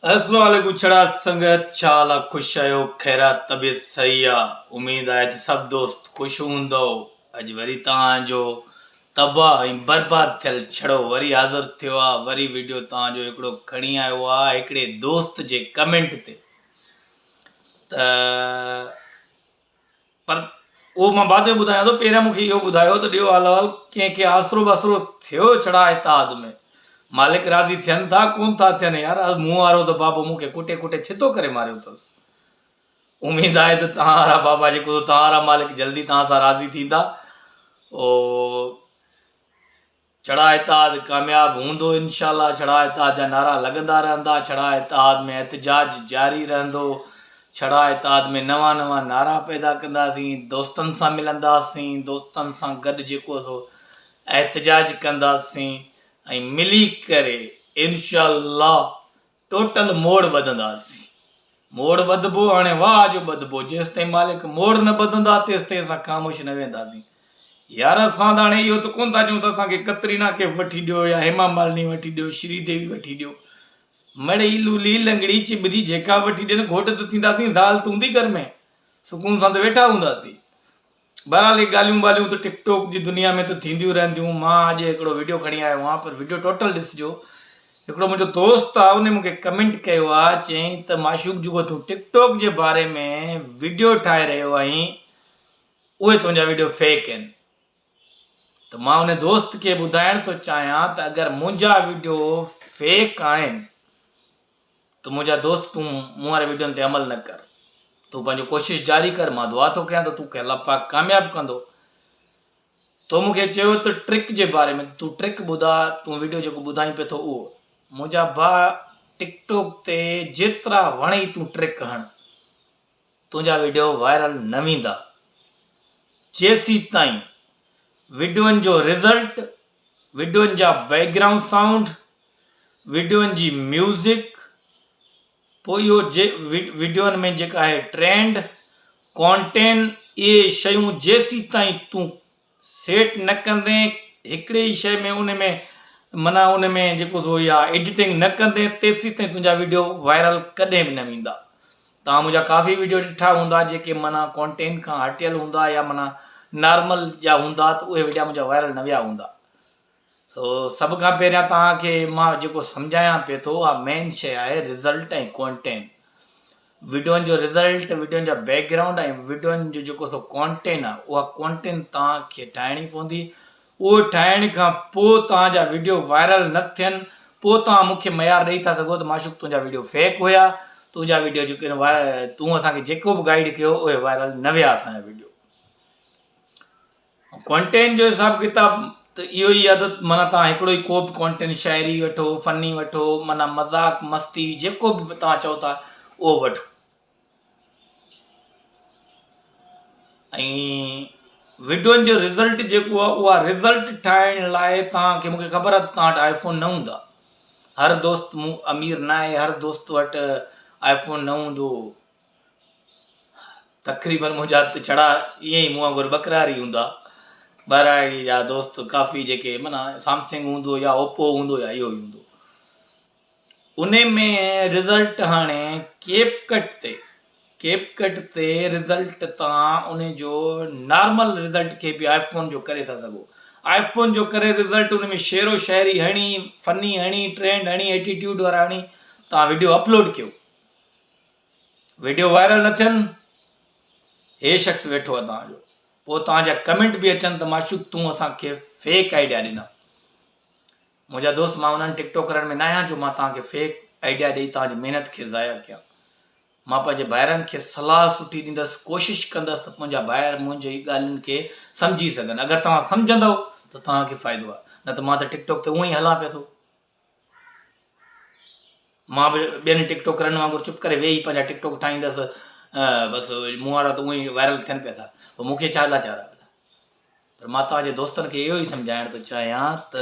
अस्सलाम वालेकुम छड़ा संगत छाला खुश आयो खैरात तबीयत सही आ। उम्मीद आहे त सब दोस्त खुश हूंदो। अज वरी तव्हांजो तबाह ऐं बर्बाद थियल छड़ो वरी हाज़िर थियो आहे। वरी वीडियो तव्हांजो हिकिड़ो खणी आयो आहे हिकिड़े दोस्त जे कमेंट ते। त पर उहो मां बाद में ॿुधायां थो। पहिरियां मूंखे इहो ॿुधायो त ॾियो हाल हाल कंहिंखे आसरो वासरो थियो छड़ा इताद में? मालिक राज़ी थियनि था कोन था थियनि यार। मूं वारो त बाबो मूंखे कुटे कुटे छितो करे मारियो अथसि। उम्मीद आहे त तव्हां वारा बाबा जेको तव्हां वारा मालिक जल्दी तव्हां सां राज़ी थींदा। छड़ा इताद कामयाब हूंदो इंशाल्लाह। छड़ा इताद जा नारा लॻंदा रहंदा। छड़ा इताद में एहतजाज जारी रहंदो। छड़ा इताद में नवां नवां नारा पैदा कंदासीं। दोस्तनि सां मिलंदासीं, दोस्तनि सां गॾु जेको सो एहतजाज कंदासीं ऐं मिली करे इंशाल्लाह टोटल मोड़ ॿधंदासीं। मोड़ ॿधबो हाणे वाह जो ॿधबो। जेसि ताईं मालिक मोड़ न ॿधंदा तेसि ताईं असां ख़ामोश न वेंदासीं। यार असां त हाणे इहो त कोन था चऊं त असांखे कतरीना खे वठी ॾियो या हेमा मालिनी वठी ॾियो, श्रीदेवी वठी ॾियो, मड़ी लूली लंगड़ी चिबरी जेका वठी ॾियनि। घोट त थींदासीं, ज़ाल तूंदी घर में सुकून सां त वेठा हूंदासीं। बहरहाल ॻाल्हियूं ॿाल्हियूं त टिकटॉक जी दुनिया में त थींदियूं रहंदियूं। मां अॼु हिकिड़ो वीडियो खणी आयो आहियां, पर वीडियो टोटल ॾिसिजो। हिकिड़ो मुंहिंजो दोस्त आहे, उन मूंखे कमेंट कयो आहे, चयईं त माशूक जेको तूं टिकटॉक जे बारे में वीडियो ठाहे रहियो आहीं उहे तुंहिंजा वीडियो फेक आहिनि। त मां उन दोस्त खे ॿुधाइण थो चाहियां त अगरि मुंहिंजा वीडियो फेक आहिनि त मुंहिंजा दोस्त तूं मूं वारे वीडियोनि ते अमल न कर। तूं पंहिंजो कोशिशि जारी कर। मां दुआ थो कयां त तूंखे अल्लाह पाक कामयाबु कंदो। तो मूंखे चयो त ट्रिक जे बारे में तूं ट्रिक ॿुधा, तूं वीडियो जेको ॿुधाई पियो थो उहो। मुंहिंजा भाउ टिकटॉक ते जेतिरा वणे तूं ट्रिक हण, तुंहिंजा वीडियो वायरल न वेंदा जेसीं ताईं वीडियोनि जो रिज़ल्ट, वीडियोनि जा बैकग्राउंड साउंड, वीडियोनि जी म्यूज़िक, पोइ इहो वीडियोनि में जेका आहे ट्रेंड कॉन्टेंट, इहे शयूं जेसीं ताईं तूं सेट न कंदे हिकिड़े ई शइ में उन में माना उन में जेको सो या एडिटिंग न कंदे तेसीं ताईं तुंहिंजा वीडियो वायरल कॾहिं बि न वेंदा। तव्हां मुंहिंजा काफ़ी वीडियो ॾिठा हूंदा जेके माना कॉन्टेंट खां हटियल हूंदा या माना नॉर्मल जा हूंदा, त उहे वीडियो मुंहिंजा वायरल न विया हूंदा। सो सभ खां पहिरियां तव्हांखे मां जेको सम्झायां पियो थो, आहे मेन शइ आहे रिज़ल्ट ऐं कॉन्टेंट। वीडियोनि जो रिज़ल्ट, वीडियोनि जा बैकग्राउंड ऐं वीडियोनि जो जेको सो कॉन्टेंट आहे, उहा कॉन्टेंट तव्हांखे ठाहिणी पवंदी। उहो ठाहिण खां पोइ तव्हांजा वीडियो वायरल न थियनि, पोइ तव्हां मूंखे मयार ॾेई था सघो त माशूक तुंहिंजा वीडियो फेक हुया, तुंहिंजा वीडियो जेके तूं असांखे जेको बि गाइड कयो उहे वायरल न विया असांजा वीडियो। कॉन्टेंट जो हिसाबु किताबु त इहो ई आहे त माना तव्हां हिकिड़ो ई को बि कॉन्टेंट, शाइरी वठो, फ़नी वठो, माना मज़ाक मस्ती जेको बि तव्हां चओ था उहो वठो। ऐं वीडियोनि जो रिज़ल्ट जेको आहे, उहा रिज़ल्ट ठाहिण लाइ तव्हांखे, मूंखे ख़बर आहे त तव्हां वटि आईफोन न हूंदा। हर दोस्त मूं अमीर न आहे, हर दोस्त वटि आईफोन न हूंदो। तक़रीबन मुंहिंजा त छड़ा ईअं ई मूं वांगुरु बकरार ई हूंदा। ॿाहिरां जा दोस्त काफ़ी जेके माना सैमसंग हूंदो या ओप्पो हूंदो या इहो ई हूंदो। उन में रिज़ल्ट हाणे कैपकट ते रिज़ल्ट तव्हां उन जो नॉर्मल रिज़ल्ट खे बि आईफोन जो करे था सघो। आईफोन जो करे रिज़ल्ट उन में शेरो शाइरी हणी, फ़नी हणी, ट्रेंड हणी, एटीट्यूड वारा हणी तव्हां वीडियो अपलोड कयो, वीडियो वायरल न थियनि, हे शख़्स वेठो आहे तव्हांजो, पोइ तव्हांजा कमेंट बि अचनि त माशूक तूं असांखे फेक आइडिया ॾिना। मुंहिंजा दोस्त, मां उन्हनि टिकटॉकरनि में न आहियां जो मां तव्हांखे फेक आइडिया ॾेई तव्हांजी महिनत खे ज़ाया कयां। मां पंहिंजे ॿाहिरनि खे सलाह सुठी ॾींदुसि, कोशिशि कंदुसि त मुंहिंजा ॿाहिरि मुंहिंजी ॻाल्हियुनि खे सम्झी सघनि। अगरि तव्हां सम्झंदव त तव्हांखे फ़ाइदो आहे, न त मां त टिकटॉक ते उअं ई हलां पियो थो। मां बि ॿियनि टिकटॉकरनि वांगुरु चुप करे वेही पंहिंजा टिकटॉक ठाहींदुसि, बसि मूं वारा त उअं ई वायरल थियनि पिया था, पोइ मूंखे छा लाचार आहे। पर मां तव्हांजे दोस्तनि खे इहो ई सम्झाइण थो चाहियां त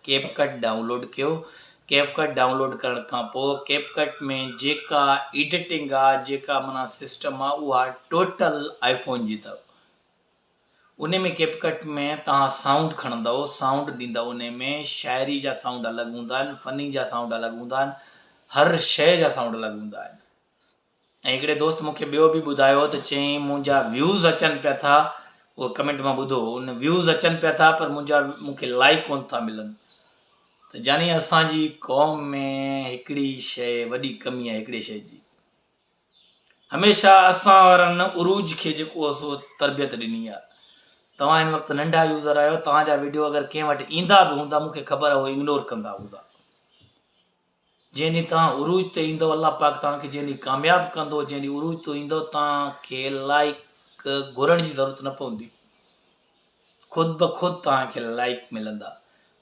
कैपकट डाउनलोड कयो। कैपकट डाउनलोड करण खां पोइ कैपकट में जेका एडिटिंग आहे, जेका माना सिस्टम आहे, उहा टोटल आईफोन जी अथव। उन में कैपकट में तव्हां साउंड खणंदव, साउंड ॾींदव, उन में शाइरी जा साउंड अलॻि हूंदा आहिनि, फ़नी जा साउंड अलॻि हूंदा आहिनि, हर शइ जा साउंड अलॻि हूंदा आहिनि। ऐं हिकिड़े दोस्त मूंखे ॿियो बि ॿुधायो त चयईं मुंहिंजा व्यूज़ अचनि पिया था, उहो कमेंट मां ॿुधो, उन व्यूज़ अचनि पिया था पर मूंखे लाइक कोन था मिलनि। त जानी असांजी क़ौम में हिकिड़ी शइ वॾी कमी आहे हिकिड़े शइ जी, हमेशह असां वारनि उरूज खे जेको सो तरबियत ॾिनी आहे। तव्हां हिन वक़्तु नंढा यूज़र आहियो, तव्हांजा वीडियो अगरि कंहिं वटि ईंदा बि हूंदा मूंखे ख़बर आहे उहो इग्नोर कंदा हूंदा। जंहिं ॾींहुं तव्हां उरूज ते ईंदो, अलाह पाक तव्हांखे जंहिं ॾींहुं कामयाबु कंदो, जंहिं ॾींहुं उरूज ते ईंदो, तव्हांखे लाइक घुरण जी ज़रूरत न पवंदी, ख़ुदि ब ख़ुदि तव्हांखे लाइक मिलंदा।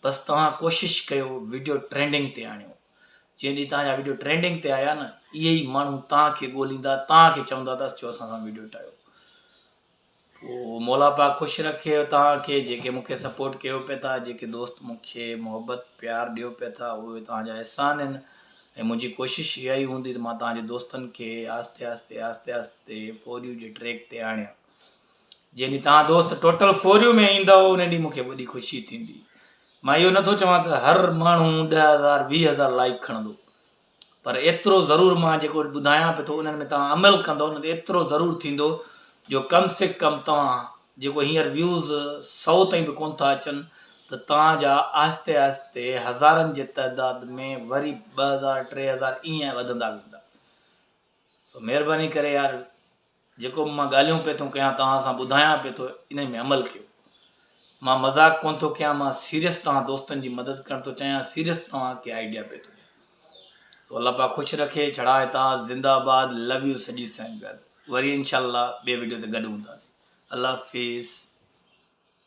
बसि तव्हां कोशिशि कयो वीडियो ट्रेंडिंग ते आणियो। जंहिं ॾींहुं तव्हांजा वीडियो ट्रेंडिंग ते आया न, इहे ई माण्हू तव्हांखे ॻोल्हींदा, तव्हांखे चवंदा त चओ असां सां वीडियो ठाहियो। पोइ मौला पाक ख़ुशि रखे तव्हांखे, जेके मूंखे सपोर्ट कयो पिया था, जेके दोस्त मूंखे मोहबत प्यार ॾियो पिया था, उहे तव्हांजा अहसान आहिनि। ऐं मुंहिंजी कोशिशि इहा ई हूंदी त मां तव्हांजे दोस्तनि खे आहिस्ते आहिस्ते आहिस्ते आहिस्ते फॉर यू जे ट्रैक ते आणियां। जंहिं ॾींहुं तव्हां दोस्त टोटल फॉर यू में ईंदव उन ॾींहुं मूंखे वॾी ख़ुशी थींदी। मां इहो नथो चवां त हर माण्हू 10,000 20,000 लाइक खणंदो, पर एतिरो ज़रूरु मां जेको ॿुधायां पियो थो उन्हनि में तव्हां अमल कंदव न त एतिरो ज़रूरु थींदो जो कम से कम तव्हां जेको हींअर व्यूज़ 100 ताईं बि कोन था अचनि, त तव्हांजा आहिस्ते आहिस्ते हज़ारनि जे तइदाद में वरी 2,000 3,000 ईअं वधंदा वेंदा। सो महिरबानी करे यार, जेको मां ॻाल्हियूं पियो थो कयां तव्हां सां ॿुधायां पियो थो, इन में अमल कयो। मां मज़ाक कोन थो कयां, मां सीरियस तव्हां दोस्तनि जी मदद करणु थो चाहियां, सीरियस तव्हांखे आइडिया पियो थो ॾियां। सो अल्लाह पाक ख़ुशि रखे, छड़ाए ताज़, ज़िंदाबाद, लव यू सॼी संगत। वरी इंशाल्लाह ॿिए वीडियो ते गॾु हूंदासीं। अल्लाह हाफ़िज़।